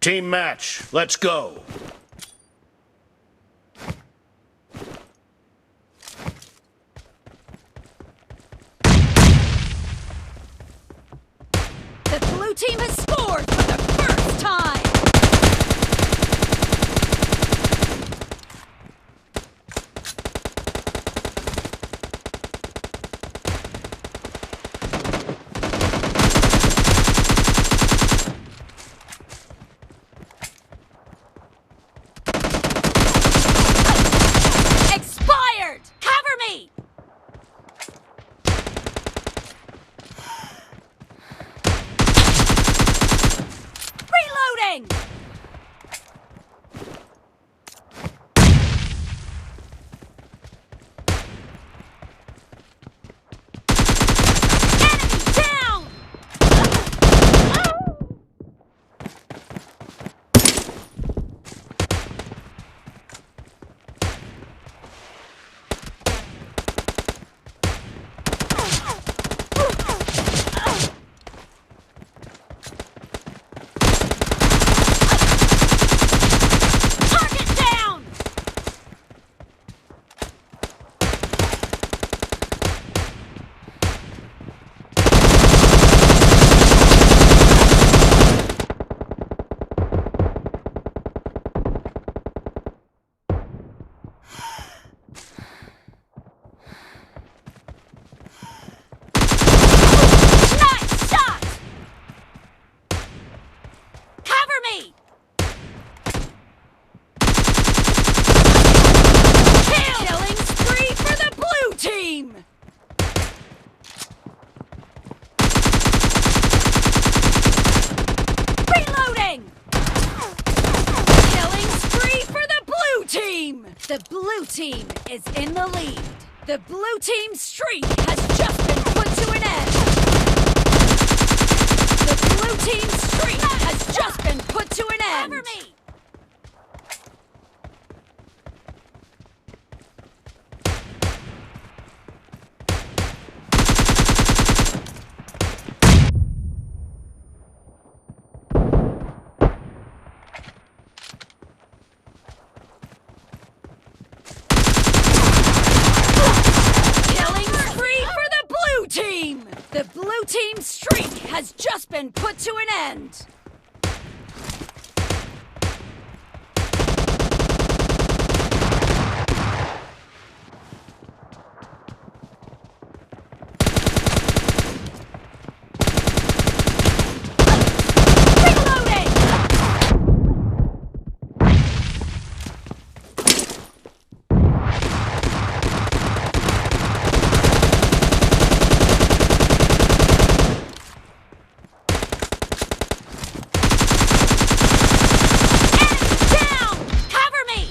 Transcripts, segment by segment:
Team match, let's go. The blue team has scored for the first time! Expired! Cover me! Reloading! Enemy down! Target down! Nice shot! Cover me! Killing spree for the blue team! Reloading! Killing spree for the blue team! The blue team is in the lead. The blue team's streak has just been put to an end. The blue team's streak has just been put to an end. Cover me! Killing spree for the blue team! The blue team's streak has just been put to an end. Reloading! Enemy down! Cover me!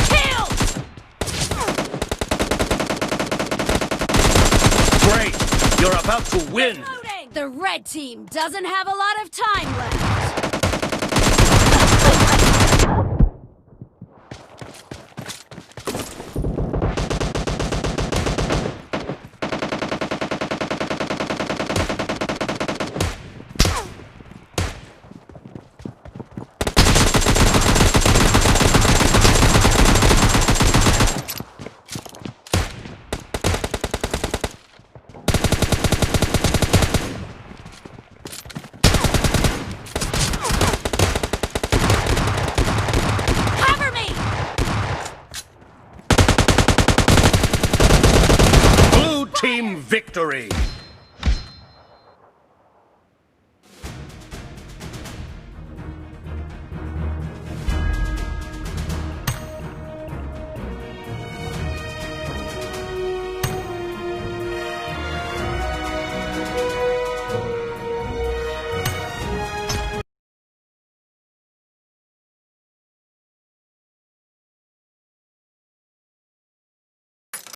Killed! Great, you're about to win. Reloading! The red team doesn't have a lot of time left. Cover me! Blue team victory.